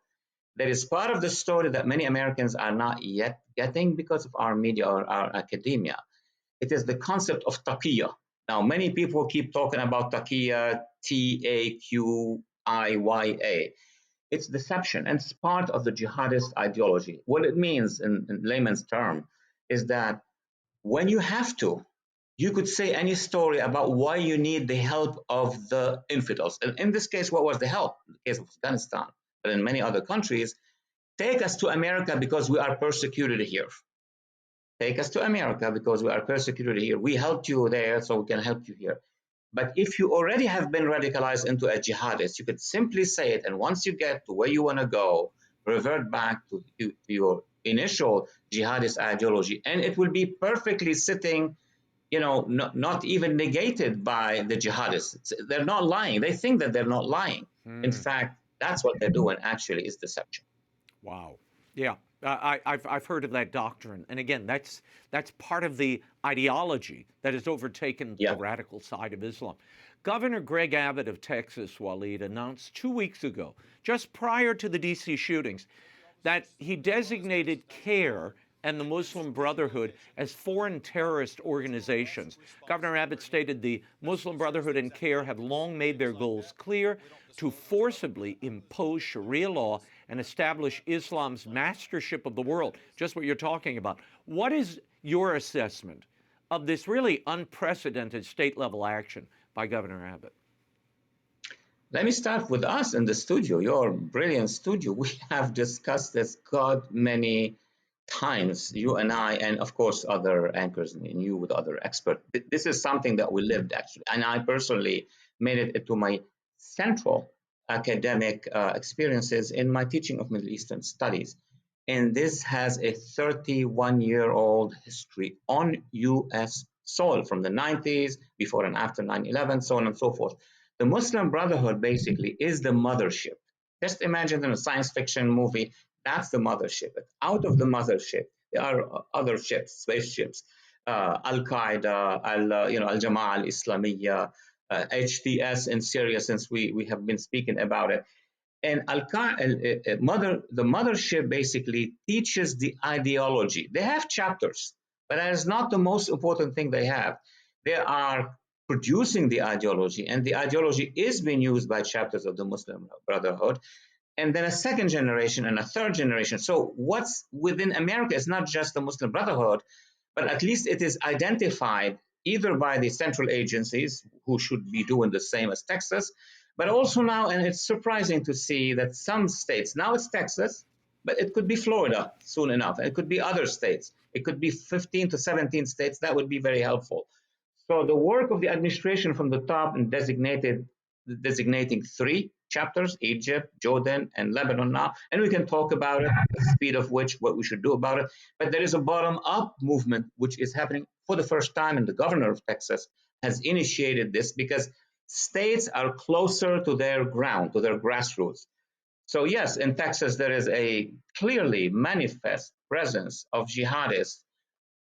there is part of the story that many Americans are not yet getting because of our media or our academia. It is the concept of taqiyya. Now, many people keep talking about taqiyya, Taqiyya. It's deception, and it's part of the jihadist ideology. What it means in layman's term is that when you have to, you could say any story about why you need the help of the infidels. And in this case, what was the help? In the case of Afghanistan, but in many other countries, take us to America because we are persecuted here. Take us to America because we are persecuted here. We helped you there, so we can help you here. But if you already have been radicalized into a jihadist, you could simply say it. And once you get to where you want to go, revert back to your initial jihadist ideology. And it will be perfectly sitting, not even negated by the jihadists. They're not lying. They think that they're not lying. In fact, that's what they're doing actually, is deception. Wow. Yeah. I've heard of that doctrine. And again, that's part of the ideology that has overtaken the radical side of Islam. Governor Greg Abbott of Texas, Walid, announced 2 weeks ago, just prior to the D.C. shootings, that he designated CARE and the Muslim Brotherhood as foreign terrorist organizations. Governor Abbott stated the Muslim Brotherhood and CARE have long made their goals clear: to forcibly impose Sharia law and establish Islam's mastership of the world, just what you're talking about. What is your assessment of this really unprecedented state-level action by Governor Abbott? Let me start with us in the studio, your brilliant studio. We have discussed this many times, you and I, and of course other anchors and you with other experts. This is something that we lived actually, and I personally made it into my central academic experiences in my teaching of Middle Eastern studies. And this has a 31-year-old history on U.S. soil from the 90s, before and after 9/11, so on and so forth. The Muslim Brotherhood basically is the mothership. Just imagine in a science fiction movie, that's the mothership. Out of the mothership, there are other ships, spaceships, Al-Qaeda, Al-Jama'ah al-Islamiyya, HTS in Syria, since we have been speaking about it. And the mothership basically teaches the ideology. They have chapters, but that is not the most important thing they have. They are producing the ideology, and the ideology is being used by chapters of the Muslim Brotherhood, and then a second generation and a third generation. So what's within America is not just the Muslim Brotherhood, but at least it is identified either by the central agencies, who should be doing the same as Texas, but also now, and it's surprising to see that some states, now it's Texas, but it could be Florida soon enough. It could be other states. It could be 15 to 17 states. That would be very helpful. So the work of the administration from the top in designating 3 chapters, Egypt, Jordan, and Lebanon now, and we can talk about it, the speed of which, what we should do about it. But there is a bottom-up movement which is happening for the first time, and the governor of Texas has initiated this because states are closer to their ground, to their grassroots. So yes, in Texas, there is a clearly manifest presence of jihadists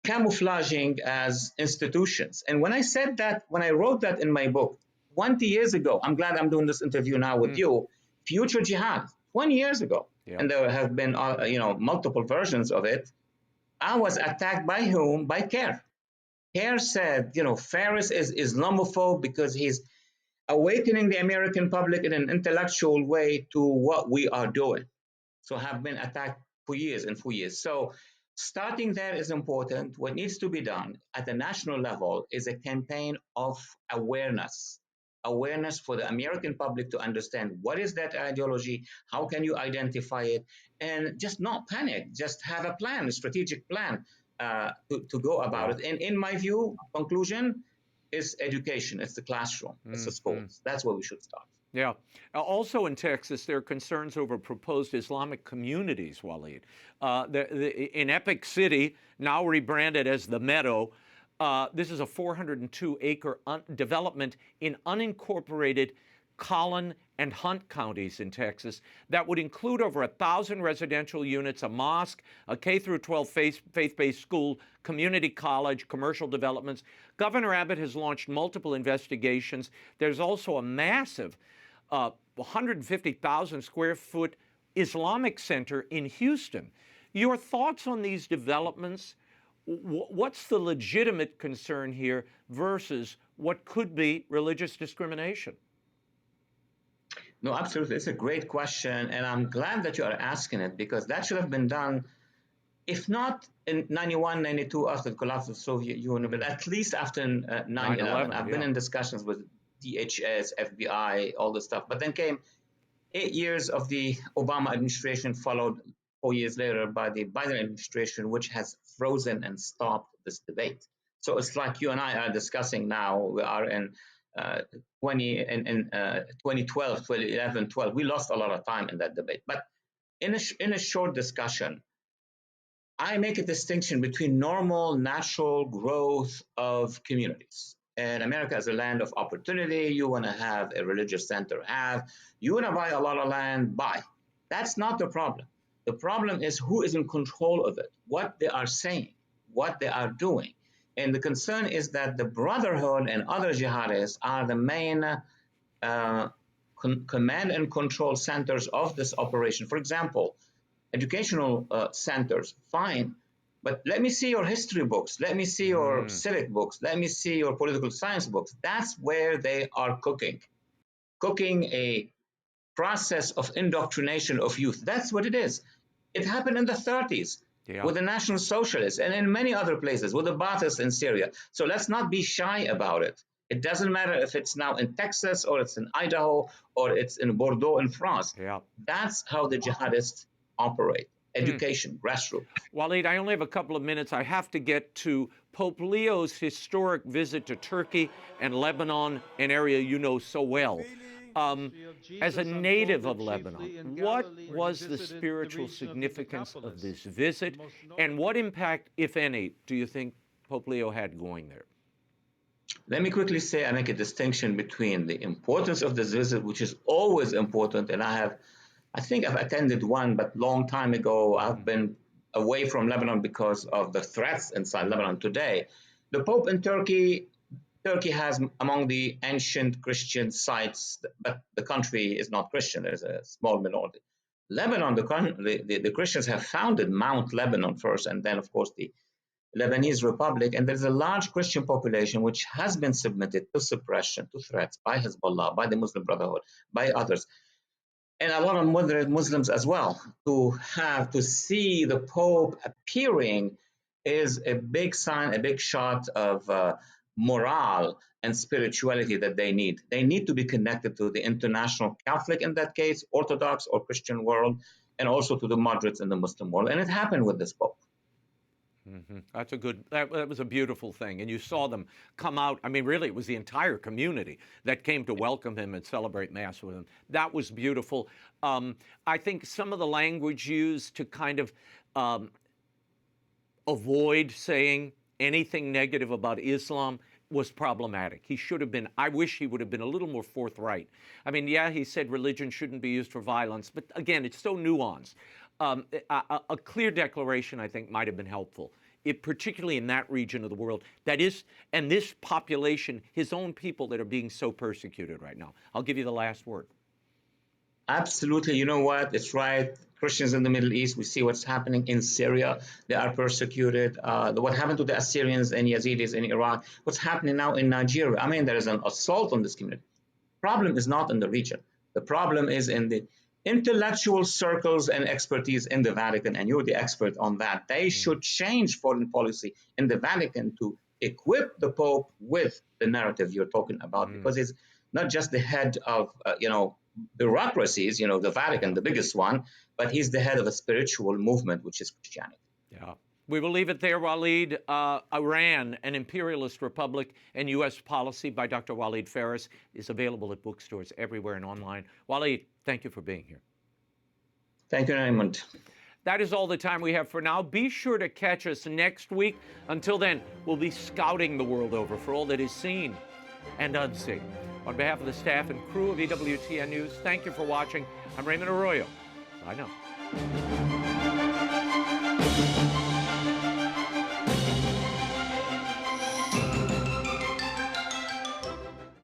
camouflaging as institutions. And when I said that, when I wrote that in my book 20 years ago, I'm glad I'm doing this interview now with you, Future Jihad, 20 years ago. Yeah. And there have been multiple versions of it. I was attacked by whom? By CARE. CARE said, Phares is Islamophobe because he's awakening the American public in an intellectual way to what we are doing. So have been attacked for years and for years. So starting there is important. What needs to be done at the national level is a campaign of awareness for the American public to understand what is that ideology, how can you identify it, and just not panic, just have a plan, a strategic plan to go about it. And in my view, conclusion is education. It's the classroom, it's the schools. That's where we should start. Yeah. Also in Texas, there are concerns over proposed Islamic communities, Walid. In Epic City, now rebranded as the Meadow, this is a 402-acre development in unincorporated Collin and Hunt counties in Texas that would include over 1,000 residential units, a mosque, a K-12 faith-based school, community college, commercial developments. Governor Abbott has launched multiple investigations. There's also a massive 150,000 square foot Islamic center in Houston. Your thoughts on these developments? What's the legitimate concern here versus what could be religious discrimination? No, absolutely. It's a great question. And I'm glad that you are asking it, because that should have been done if not in 91, 92 after the collapse of the Soviet Union, but at least after 9/11. I've been in discussions with DHS, FBI, all this stuff. But then came 8 years of the Obama administration, followed 4 years later by the Biden administration, which has frozen and stopped this debate. So it's like you and I are discussing now. We are in 2012, 2011, 12. We lost a lot of time in that debate. But in a short discussion, I make a distinction between normal, natural growth of communities. And America is a land of opportunity. You want to have a religious center, have. You want to buy a lot of land, buy. That's not the problem. The problem is who is in control of it, what they are saying, what they are doing. And the concern is that the Brotherhood and other jihadists are the main command and control centers of this operation. For example, educational centers, fine, but let me see your history books. Let me see your civic books. Let me see your political science books. That's where they are cooking a process of indoctrination of youth. That's what it is. It happened in the 30s with the National Socialists and in many other places with the Baathists in Syria. So let's not be shy about it. It doesn't matter if it's now in Texas or it's in Idaho or it's in Bordeaux in France. That's how the jihadists operate. Education, grassroots. Walid, I only have a couple of minutes. I have to get to Pope Leo's historic visit to Turkey and Lebanon, an area you know so well. As a native of Lebanon, what was the spiritual significance of this visit, and what impact, if any, do you think Pope Leo had going there? Let me quickly say I make a distinction between the importance of this visit, which is always important, and I think I've attended one, but long time ago. I've been away from Lebanon because of the threats inside Lebanon today. The Pope in Turkey has among the ancient Christian sites, but the country is not Christian. There's a small minority. Lebanon, the Christians have founded Mount Lebanon first, and then, of course, the Lebanese Republic. And there's a large Christian population which has been submitted to suppression, to threats by Hezbollah, by the Muslim Brotherhood, by others. And a lot of moderate Muslims as well. To see the Pope appearing is a big sign, a big shot of morale and spirituality that they need. They need to be connected to the international Catholic, in that case, Orthodox or Christian world, and also to the moderates in the Muslim world. And it happened with this Pope. That was a beautiful thing. And you saw them come out. I mean, really, it was the entire community that came to welcome him and celebrate Mass with him. That was beautiful. I think some of the language used to kind of avoid saying anything negative about Islam was problematic. He should have been, I wish he would have been a little more forthright. I mean, yeah, he said religion shouldn't be used for violence, but again, it's so nuanced. A clear declaration, I think, might have been helpful, particularly in that region of the world and this population, his own people that are being so persecuted right now. I'll give you the last word. Absolutely. You know what? It's right. Christians in the Middle East, we see what's happening in Syria. They are persecuted. What happened to the Assyrians and Yazidis in Iraq? What's happening now in Nigeria? I mean, there is an assault on this community. The problem is not in the region. The problem is in the intellectual circles and expertise in the Vatican, and you're the expert on that. They should change foreign policy in the Vatican to equip the Pope with the narrative you're talking about, because it's not just the head of, bureaucracies, the Vatican, the biggest one, but he's the head of a spiritual movement, which is Christianity. Yeah. We will leave it there, Walid. Iran, an imperialist republic, and U.S. policy by Dr. Walid Phares is available at bookstores everywhere and online. Walid, thank you for being here. Thank you, Raymond. That is all the time we have for now. Be sure to catch us next week. Until then, we'll be scouting the world over for all that is seen and unseen. On behalf of the staff and crew of EWTN News, thank you for watching. I'm Raymond Arroyo. Bye now.